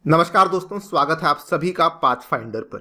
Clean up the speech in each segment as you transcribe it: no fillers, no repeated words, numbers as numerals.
नमस्कार दोस्तों, स्वागत है आप सभी का पाथफाइंडर पर।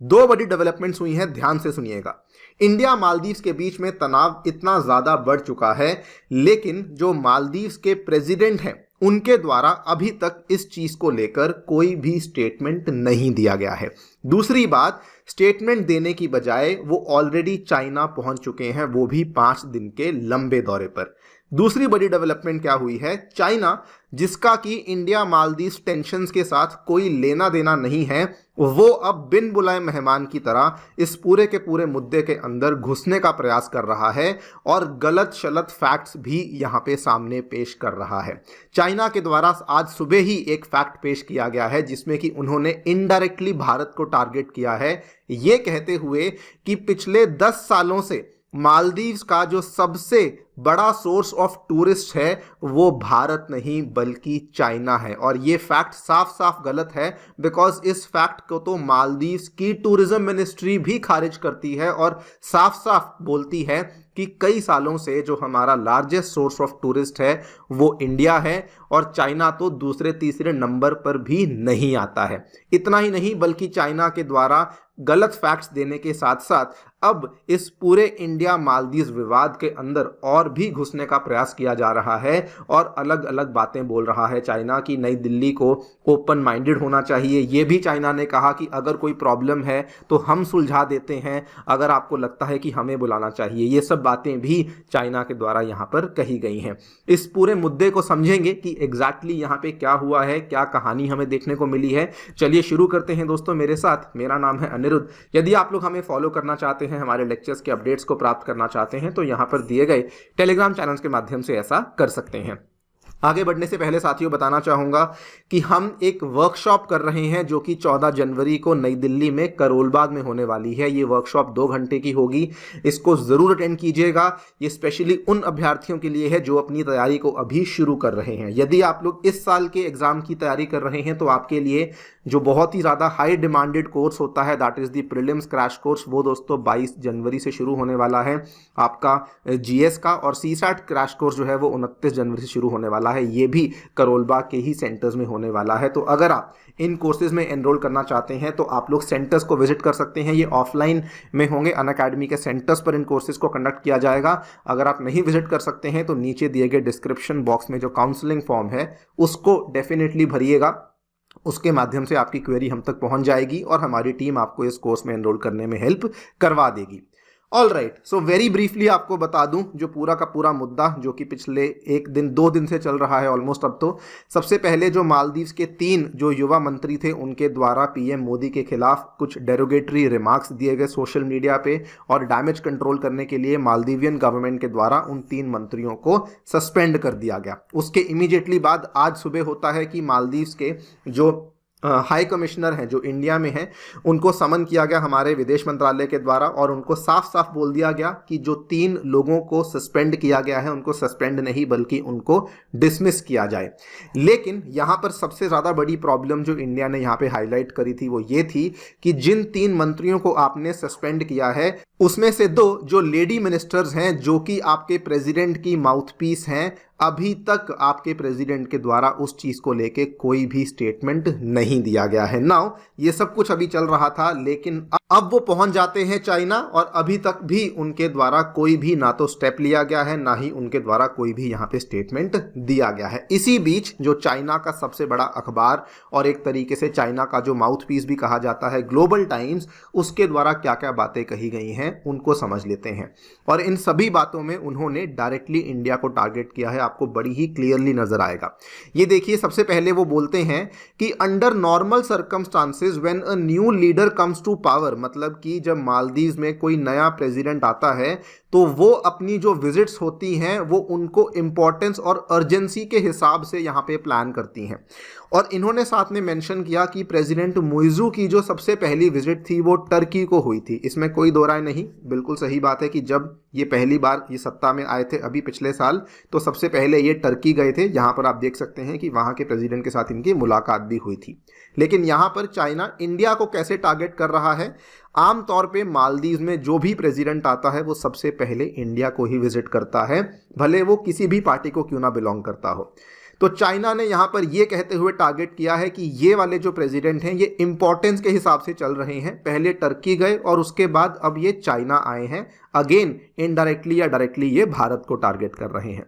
दो बड़ी डेवलपमेंट्स हुई हैं, ध्यान से सुनिएगा। इंडिया मालदीव्स के बीच में तनाव इतना ज्यादा बढ़ चुका है, लेकिन जो मालदीव्स के प्रेसिडेंट हैं उनके द्वारा अभी तक इस चीज को लेकर कोई भी स्टेटमेंट नहीं दिया गया है। दूसरी बात, स्टेटमेंट देने की बजाय वो ऑलरेडी चाइना पहुंच चुके हैं, वो भी 5 दिन के लंबे दौरे पर। दूसरी बड़ी डेवलपमेंट क्या हुई है, चाइना जिसका कि इंडिया मालदीव्स टेंशन्स के साथ कोई लेना देना नहीं है, वो अब बिन बुलाए मेहमान की तरह इस पूरे के पूरे मुद्दे के अंदर घुसने का प्रयास कर रहा है और गलत शलत फैक्ट्स भी यहां पे सामने पेश कर रहा है। चाइना के द्वारा आज सुबह ही एक फैक्ट पेश किया गया है जिसमें कि उन्होंने इनडायरेक्टली भारत को टारगेट किया है, ये कहते हुए कि पिछले 10 सालों से मालदीव्स का जो सबसे बड़ा सोर्स ऑफ टूरिस्ट है वो भारत नहीं बल्कि चाइना है। और ये फैक्ट साफ साफ गलत है, बिकॉज इस फैक्ट को तो मालदीव्स की टूरिज्म मिनिस्ट्री भी खारिज करती है और साफ साफ बोलती है कि कई सालों से जो हमारा लार्जेस्ट सोर्स ऑफ टूरिस्ट है वो इंडिया है और चाइना तो दूसरे तीसरे नंबर पर भी नहीं आता है। इतना ही नहीं बल्कि चाइना के द्वारा गलत फैक्ट्स देने के साथ साथ अब इस पूरे इंडिया मालदीव्स विवाद के अंदर और भी घुसने का प्रयास किया जा रहा है और अलग अलग बातें बोल रहा है चाइना की नई दिल्ली को ओपन माइंडेड होना चाहिए। ये भी चाइना ने कहा कि अगर कोई प्रॉब्लम है तो हम सुलझा देते हैं, अगर आपको लगता है कि हमें बुलाना चाहिए। ये सब बातें भी चाइना के द्वारा यहाँ पर कही गई हैं। इस पूरे मुद्दे को समझेंगे कि एग्जैक्टली यहाँ पे क्या हुआ है, क्या कहानी हमें देखने को मिली है। चलिए शुरू करते हैं दोस्तों मेरे साथ। मेरा नाम है अनिरुद्ध। यदि आप लोग हमें फॉलो करना चाहते हैं, हमारे लेक्चर्स के अपडेट्स को प्राप्त करना चाहते हैं, तो यहां पर दिए गए टेलीग्राम चैनल्स के माध्यम से ऐसा कर सकते हैं। आगे बढ़ने से पहले साथियों बताना चाहूंगा कि हम एक वर्कशॉप कर रहे हैं जो कि 14 जनवरी को नई दिल्ली में करोल बाग में होने वाली है। ये वर्कशॉप 2 घंटे की होगी, इसको जरूर अटेंड कीजिएगा। ये स्पेशली उन अभ्यर्थियों के लिए है जो अपनी तैयारी को अभी शुरू कर रहे हैं। यदि आप लोग इस साल के एग्जाम की तैयारी कर रहे हैं तो आपके लिए जो बहुत ही ज्यादा हाई डिमांडेड कोर्स होता है, that is the prelims crash course, वो दोस्तों 22 जनवरी से शुरू होने वाला है। आपका जीएस का और सीसैट क्रैश कोर्स जो है वो 29 जनवरी से शुरू होने वाला है। ये भी करोल बाग के ही सेंटर्स में होने वाला है। तो अगर आप इन कोर्सेज में एनरोल करना चाहते हैं तो आप लोग सेंटर्स को विजिट कर सकते हैं। ये ऑफलाइन में होंगे, अनअकैडमी के सेंटर्स पर इन कोर्सेज को कंडक्ट किया जाएगा। अगर आप नहीं विजिट कर सकते हैं तो नीचे दिए गए डिस्क्रिप्शन बॉक्स में जो काउंसलिंग फॉर्म है उसको डेफिनेटली भरिएगा। उसके माध्यम से आपकी क्वेरी हम तक पहुंच जाएगी और हमारी टीम आपको इस कोर्स में एनरोल करने में हेल्प करवा देगी। All right, so very briefly आपको बता दूं जो पूरा का पूरा मुद्दा जो कि पिछले 2 दिन से चल रहा है ऑलमोस्ट। अब तो सबसे पहले जो मालदीव्स के 3 जो युवा मंत्री थे उनके द्वारा पीएम मोदी के खिलाफ कुछ डेरोगेटरी रिमार्क्स दिए गए सोशल मीडिया पे, और डैमेज कंट्रोल करने के लिए मालदीवियन गवर्नमेंट के द्वारा उन 3 मंत्रियों को सस्पेंड कर दिया गया। उसके इमीडिएटली बाद आज सुबह होता है कि मालदीव्स के जो हाई कमिश्नर हैं जो इंडिया में हैं उनको समन किया गया हमारे विदेश मंत्रालय के द्वारा, और उनको साफ साफ बोल दिया गया कि जो 3 लोगों को सस्पेंड किया गया है उनको सस्पेंड नहीं बल्कि उनको डिसमिस किया जाए। लेकिन यहां पर सबसे ज्यादा बड़ी प्रॉब्लम जो इंडिया ने यहां पे हाईलाइट करी थी वो ये थी कि जिन 3 मंत्रियों को आपने सस्पेंड किया है उसमें से 2 जो लेडी मिनिस्टर्स हैं जो कि आपके प्रेसिडेंट की माउथपीस हैं, अभी तक आपके प्रेसिडेंट के द्वारा उस चीज को लेके कोई भी स्टेटमेंट नहीं दिया गया है। नाउ ये सब कुछ अभी चल रहा था, लेकिन अब वो पहुंच जाते हैं चाइना और अभी तक भी उनके द्वारा कोई भी ना तो स्टेप लिया गया है ना ही उनके द्वारा कोई भी यहाँ पे स्टेटमेंट दिया गया है। इसी बीच जो चाइना का सबसे बड़ा अखबार और एक तरीके से चाइना का जो माउथपीस भी कहा जाता है ग्लोबल टाइम्स, उसके द्वारा क्या क्या बातें कही गई हैं उनको समझ लेते हैं। और इन सभी बातों में उन्होंने डायरेक्टली इंडिया को टारगेट किया है, आपको बड़ी ही क्लियरली नजर आएगा। ये देखिए, सबसे पहले वो बोलते हैं कि under normal circumstances when a new leader comes to power, मतलब कि जब मालदीव्स में कोई नया प्रेसिडेंट आता है तो वो अपनी जो विजिट्स होती हैं वो उनको इंपॉर्टेंस और अर्जेंसी के हिसाब से यहाँ पे प्लान करती हैं। और इन्होंने साथ में मेंशन किया कि प्रेसिडेंट मुइजू की जो सबसे पहली विजिट थी वो टर्की को हुई थी। इसमें कोई दो राय नहीं, बिल्कुल सही बात है कि जब ये पहली बार ये सत्ता में आए थे अभी पिछले साल, तो सबसे पहले ये टर्की गए थे। यहाँ पर आप देख सकते हैं कि वहाँ के प्रेसिडेंट के साथ इनकी मुलाकात भी हुई थी। लेकिन यहाँ पर चाइना इंडिया को कैसे टारगेट कर रहा है, आमतौर पे मालदीव में जो भी प्रेसिडेंट आता है वो सबसे पहले इंडिया को ही विजिट करता है, भले वो किसी भी पार्टी को क्यों ना बिलोंग करता हो। तो चाइना ने यहाँ पर ये कहते हुए टारगेट किया है कि ये वाले जो प्रेसिडेंट हैं ये इंपॉर्टेंस के हिसाब से चल रहे हैं, पहले टर्की गए और उसके बाद अब ये चाइना आए हैं, अगेन इनडायरेक्टली या डायरेक्टली ये भारत को टारगेट कर रहे हैं।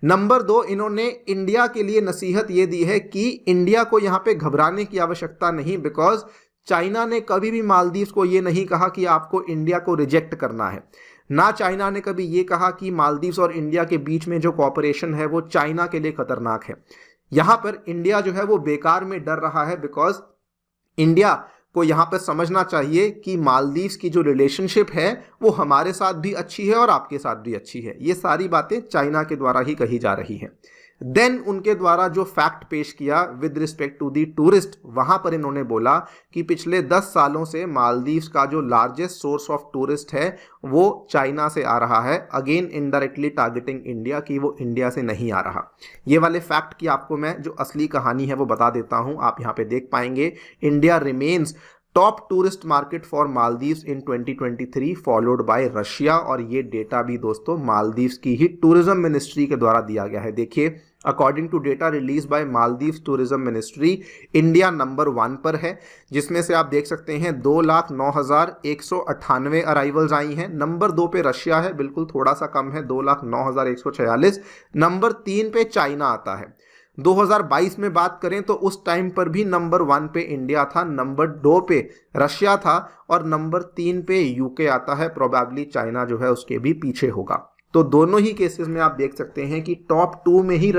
नंबर 2, इन्होंने इंडिया के लिए नसीहत ये दी है कि इंडिया को यहाँ पे घबराने की आवश्यकता नहीं, बिकॉज चाइना ने कभी भी मालदीव्स को ये नहीं कहा कि आपको इंडिया को रिजेक्ट करना है, ना चाइना ने कभी ये कहा कि मालदीव्स और इंडिया के बीच में जो कॉपरेशन है वो चाइना के लिए खतरनाक है। यहां पर इंडिया जो है वो बेकार में डर रहा है, बिकॉज इंडिया को यहां पर समझना चाहिए कि मालदीव्स की जो रिलेशनशिप है वो हमारे साथ भी अच्छी है और आपके साथ भी अच्छी है। ये सारी बातें चाइना के द्वारा ही कही जा रही हैं। देन उनके द्वारा जो फैक्ट पेश किया with respect to the tourist, वहां पर इन्होंने बोला कि पिछले 10 सालों से मालदीव्स का जो लार्जेस्ट सोर्स ऑफ टूरिस्ट है वो चाइना से आ रहा है, अगेन इनडायरेक्टली टारगेटिंग इंडिया कि वो इंडिया से नहीं आ रहा। ये वाले फैक्ट की आपको मैं जो असली कहानी है वो बता देता हूं, आप यहां पे देख पाएंगे। India remains top tourist market for Maldives in 2023 followed by Russia, और ये डेटा भी दोस्तों मालदीव्स की ही टूरिज्म मिनिस्ट्री के द्वारा दिया गया है। देखिए, according to data release by Maldives tourism ministry, India number 1 पर है, जिसमें से आप देख सकते हैं 2,09,198 अराइवल्स आई हैं। नंबर 2 पे रशिया है, बिल्कुल थोड़ा सा कम है, 2,09,146। नंबर 3 पे चाइना आता है। 2022 में बात करें तो उस टाइम पर भी नंबर 1 पे इंडिया था, नंबर 2 पे रशिया था और नंबर 3 पे यूके आता है। प्रोबेबली चाइना जो है उसके भी पीछे होगा। तो दोनों ही केसेस में आप देख सकते हैं कि टॉप 2 में ही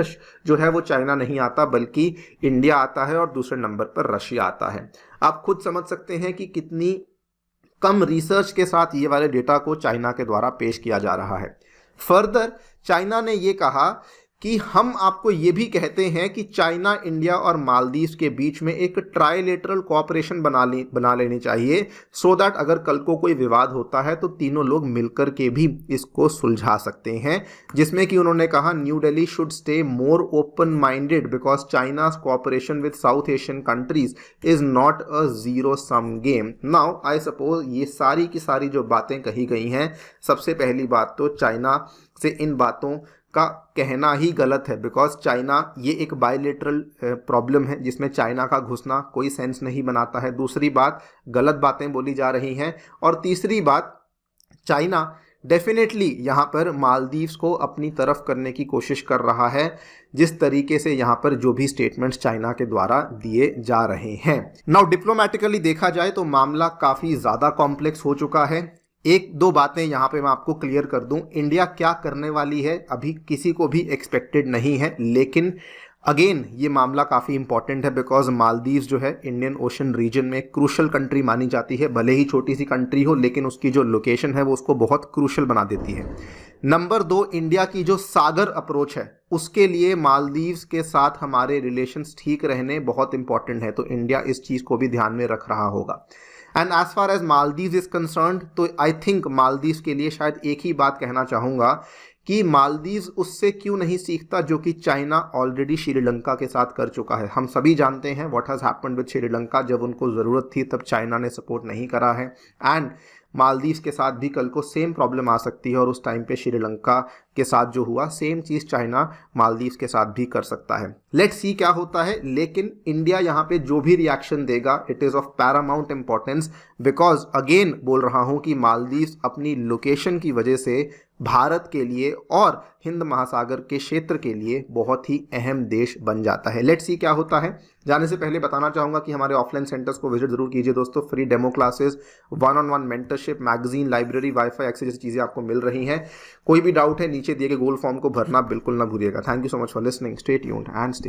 जो है वो चाइना नहीं आता, बल्कि इंडिया आता है और दूसरे नंबर पर रशिया आता है। आप खुद समझ सकते हैं कि कितनी कम रिसर्च के साथ ये वाले डेटा को चाइना के द्वारा पेश किया जा रहा है। फर्दर चाइना ने ये कहा कि हम आपको ये भी कहते हैं कि चाइना, इंडिया और मालदीव्स के बीच में एक ट्राइलेटरल कोऑपरेशन बना लेनी चाहिए, सो दैट अगर कल को कोई विवाद होता है तो तीनों लोग मिलकर के भी इसको सुलझा सकते हैं। जिसमें कि उन्होंने कहा new Delhi should stay more open minded because China's cooperation with south Asian countries is not a zero sum game. Now I suppose ये सारी की सारी जो बातें कही गई हैं, सबसे पहली बात तो चाइना से इन बातों का कहना ही गलत है, बिकॉज चाइना ये एक बायलेटरल प्रॉब्लम है जिसमें चाइना का घुसना कोई सेंस नहीं बनाता है। दूसरी बात, गलत बातें बोली जा रही हैं। और तीसरी बात, चाइना डेफिनेटली यहाँ पर मालदीव्स को अपनी तरफ करने की कोशिश कर रहा है, जिस तरीके से यहाँ पर जो भी स्टेटमेंट्स चाइना के द्वारा दिए जा रहे हैं। नाउ डिप्लोमेटिकली देखा जाए तो मामला काफ़ी ज़्यादा कॉम्प्लेक्स हो चुका है। एक दो बातें यहाँ पे मैं आपको क्लियर कर दूं, इंडिया क्या करने वाली है अभी किसी को भी एक्सपेक्टेड नहीं है, लेकिन अगेन ये मामला काफ़ी इंपॉर्टेंट है बिकॉज मालदीव्स जो है इंडियन ओशन रीजन में क्रूशल कंट्री मानी जाती है। भले ही छोटी सी कंट्री हो, लेकिन उसकी जो लोकेशन है वो उसको बहुत क्रूशल बना देती है। नंबर 2, इंडिया की जो सागर अप्रोच है उसके लिए मालदीव्स के साथ हमारे रिलेशंस ठीक रहने बहुत इंपॉर्टेंट है, तो इंडिया इस चीज़ को भी ध्यान में रख रहा होगा। And as far as Maldives is concerned, तो आई थिंक मालदीव्स के लिए शायद एक ही बात कहना चाहूँगा कि मालदीव्स उससे क्यों नहीं सीखता जो कि चाइना ऑलरेडी श्रीलंका के साथ कर चुका है। हम सभी जानते हैं what has happened with Sri Lanka, जब उनको ज़रूरत थी तब चाइना ने सपोर्ट नहीं करा है, एंड मालदीव्स के साथ भी कल को सेम प्रॉब्लम आ सकती है और उस टाइम पे श्रीलंका के साथ जो हुआ सेम चीज़ चाइना मालदीव्स के साथ भी कर सकता है। लेट्स सी क्या होता है, लेकिन इंडिया यहाँ पे जो भी रिएक्शन देगा it is of Paramount importance, because again बोल रहा हूँ कि मालदीव्स अपनी लोकेशन की वजह से भारत के लिए और हिंद महासागर के क्षेत्र के लिए बहुत ही अहम देश बन जाता है। लेट्स सी क्या होता है। जाने से पहले बताना चाहूँगा कि हमारे ऑफलाइन सेंटर्स को विजिट जरूर कीजिए दोस्तों। Free demo classes, 1-on-1 mentorship, magazine, library, wifi access जैसी चीज़ें आपको मिल रही हैं। कोई भी डाउट है नीचे दिए गए गूगल फॉर्म को भरना बिल्कुल ना भूलिएगा। Thank you so much for listening, stay tuned and stay